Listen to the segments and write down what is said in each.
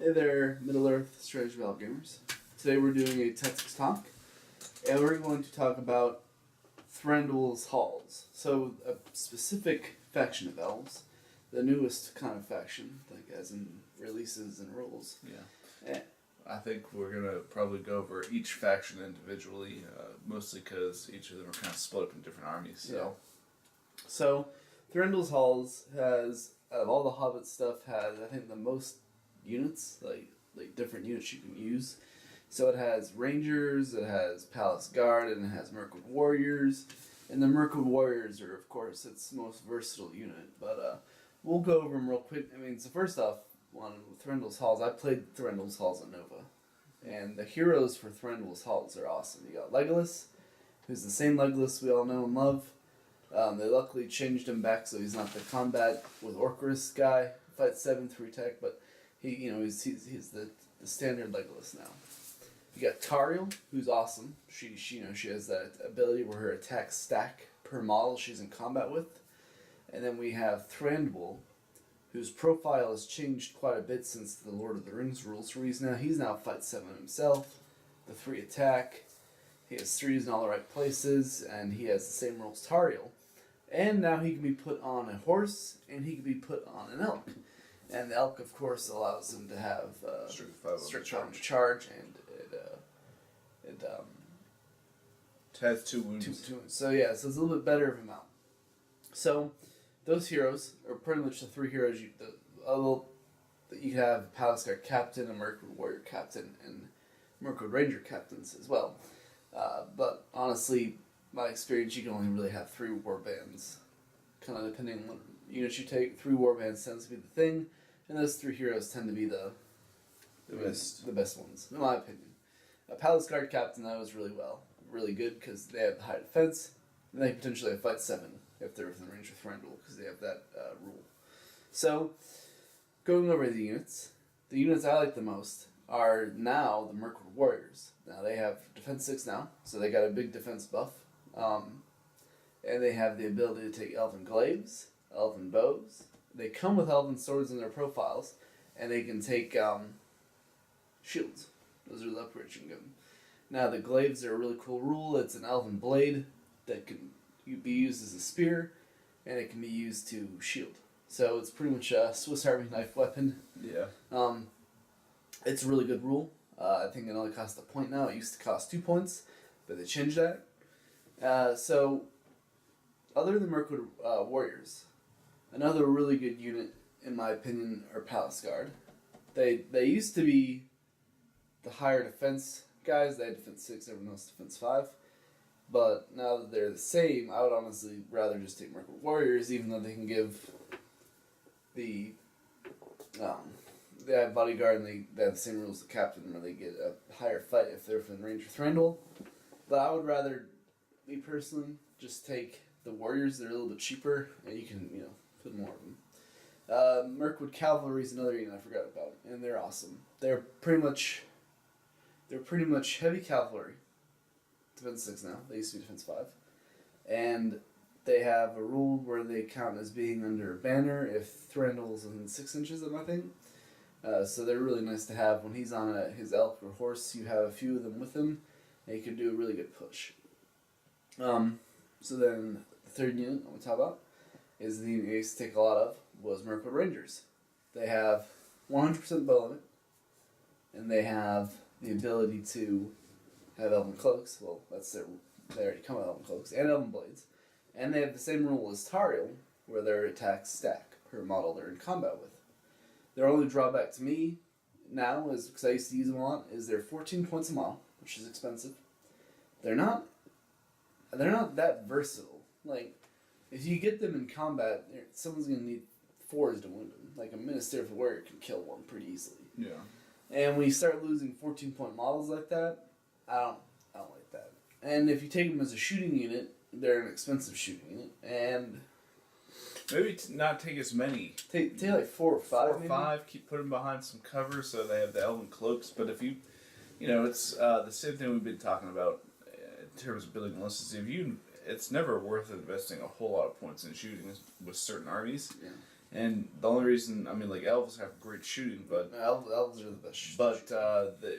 Hey there, Middle-earth Strategy Battle Gamers. Today we're doing a Tactics talk, and we're going to talk about Thranduils Halls. So, a specific faction of elves, the newest kind of faction, like as in releases and rules. Yeah. I think we're going to probably go over each faction individually, mostly because each of them are kind of split up in different armies. So Thranduils Halls has, out of all the Hobbit stuff, has, I think, the most units, like different units you can use. So it has Rangers, it has Palace Guard, and it has Mirkwood Warriors. And the Mirkwood Warriors are, of course, its most versatile unit. But we'll go over them real quick. I mean, so first off, on Thranduils Halls, I played Thranduils Halls on Nova. And the heroes for Thranduils Halls are awesome. You got Legolas, who's the same Legolas we all know and love. They luckily changed him back so he's not the combat with Orcrist guy. Fight 7 3 tech, but he's the standard Legolas now. You got Tauriel, who's awesome. She has that ability where her attacks stack per model she's in combat with. And then we have Thranduil, whose profile has changed quite a bit since the Lord of the Rings rules. He's now fight 7 himself, the 3 attack. He has 3s in all the right places, and he has the same rules as Tauriel. And now he can be put on a horse, and he can be put on an elk. And the elk, of course, allows him to have strict charge, and it has 2 wounds. Two wounds. So it's a little bit better of a mount. So those heroes are pretty much the 3 heroes you have: Palace Guard Captain, a Mirkwood Warrior Captain, and Mirkwood Ranger Captains as well. But honestly, my experience, you can only really have 3 warbands. Kind of depending on what units you take, 3 warbands tends to be the thing, and those 3 heroes tend to be the best ones, in my opinion. A Palace Guard Captain, though, is really good because they have high defense, and they potentially have fight 7 if they're within range of Thranduil, because they have that rule. So, going over the units I like the most are now the Mirkwood Warriors. Now they have defense 6 now, so they got a big defense buff. And they have the ability to take elven glaives, elven bows. They come with elven swords in their profiles, and they can take shields. Those are the upgrades you can give them. Now the glaives are a really cool rule. It's an elven blade that can be used as a spear, and it can be used to shield. So it's pretty much a Swiss Army knife weapon. Yeah. It's a really good rule. I think it only costs 1 point now. It used to cost 2 points, but they changed that. So, other than Mirkwood Warriors, another really good unit, in my opinion, are Palace Guard. They used to be the higher defense guys. They had defense 6, everyone else defense 5. But now that they're the same, I would honestly rather just take Mirkwood Warriors, even though they can give they have bodyguard and they have the same rules as the captain, where they get a higher fight if they're within range of Thranduil. But I would rather, me personally, just take the Warriors. They're a little bit cheaper, and you can, put more of them. Mirkwood Cavalry is another unit I forgot about, and they're awesome. They're pretty much heavy cavalry. Defense 6 now. They used to be defense 5. And they have a rule where they count as being under a banner if Thranduil's within 6 inches of my thing. So they're really nice to have. When he's on his elk or horse, you have a few of them with him, and you can do a really good push. So then the third unit I'm going to talk about is the unit I used to take a lot of, was Mirkwood Rangers. They have 100% bow limit, and they have the ability to have elven cloaks. Well, they already come with elven cloaks, and elven blades. And they have the same rule as Tauriel, where their attacks stack per model they're in combat with. Their only drawback to me now is, because I used to use them a lot, is they're 14 points a model, which is expensive. They're not that versatile. Like, if you get them in combat, someone's going to need 4s to wound them. Like, a Ministerial Warrior can kill one pretty easily. Yeah. And when you start losing 14-point models like that, I don't like that. And if you take them as a shooting unit, they're an expensive shooting unit. And maybe not take as many. Take like 4 or 5. 4 or 5. Keep putting behind some cover so they have the elven cloaks. But if it's the same thing we've been talking about in terms of building lists. It's never worth investing a whole lot of points in shooting with certain armies. Yeah. And the only reason, I mean, like elves have great shooting, but Elves are the best.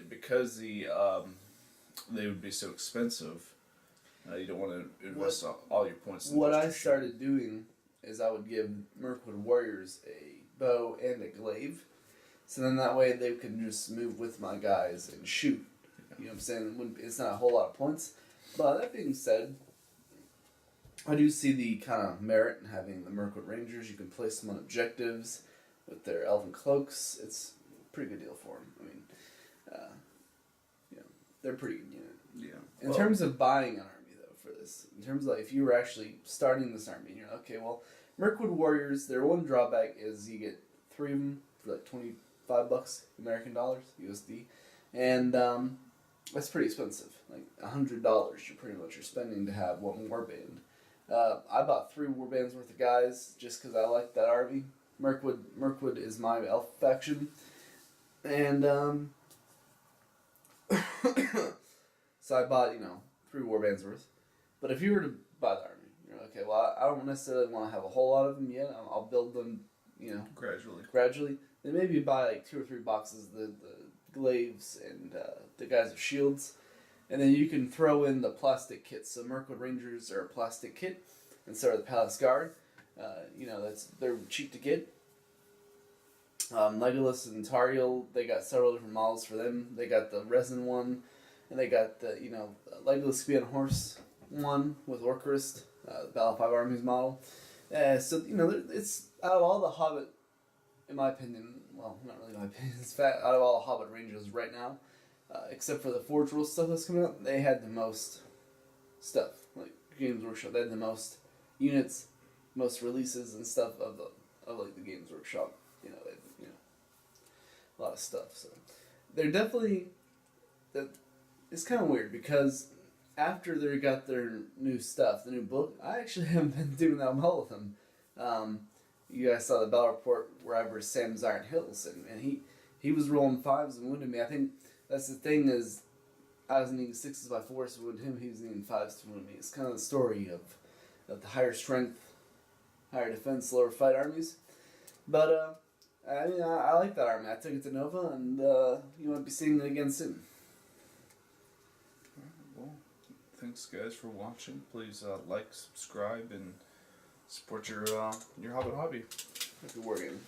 because they would be so expensive, you don't want to invest all your points. In What just I your started doing is I would give Mirkwood warriors a bow and a glaive, so then that way they can just move with my guys and shoot. You know what I'm saying? It's not a whole lot of points. But that being said, I do see the kind of merit in having the Mirkwood Rangers. You can place them on objectives with their elven cloaks. It's a pretty good deal for them. I mean, they're pretty good unit. Yeah. In terms of buying an army, though, for this, in terms of like, if you were actually starting this army, and you're like, okay, well, Mirkwood Warriors, their one drawback is you get 3 of them for like $25 American dollars, USD, and that's pretty expensive. Like $100, you're pretty much spending to have one warband. I bought 3 warbands worth of guys just because I like that army. Mirkwood is my elf faction, and so I bought 3 warbands worth. But if you were to buy the army, you're like, okay, well, I don't necessarily want to have a whole lot of them yet. I'll build them, gradually. Then maybe buy like 2 or 3 boxes of the glaives and the guys with shields. And then you can throw in the plastic kits. So Mirkwood Rangers are a plastic kit, and so are the Palace Guard. They're cheap to get. Legolas and Tariel, they got several different models for them. They got the resin one, and they got the Legolas be on a horse one with Orcrist, the Battle of 5 Armies model. So it's out of all the Hobbit, in my opinion. Well, not really my opinion. It's out of all the Hobbit Rangers right now. Except for the Forge Rules stuff that's coming out, they had the most stuff. Like Games Workshop, they had the most units, most releases and stuff of the Games Workshop. A lot of stuff. So they're definitely it's kind of weird because after they got their new stuff, the new book, I actually haven't been doing that well with them. You guys saw the battle report where I versed Sam's Iron Hills, and he was rolling 5s and wounded me. I think that's the thing is, I was needing 6s by force to wound him. He was needing 5s to wound me. It's kind of the story of the higher strength, higher defense, lower fight armies. But I like that army. I took it to Nova, and you might be seeing it again soon. Well, thanks guys for watching. Please like, subscribe, and support your Hobbit hobby. Happy wargaming.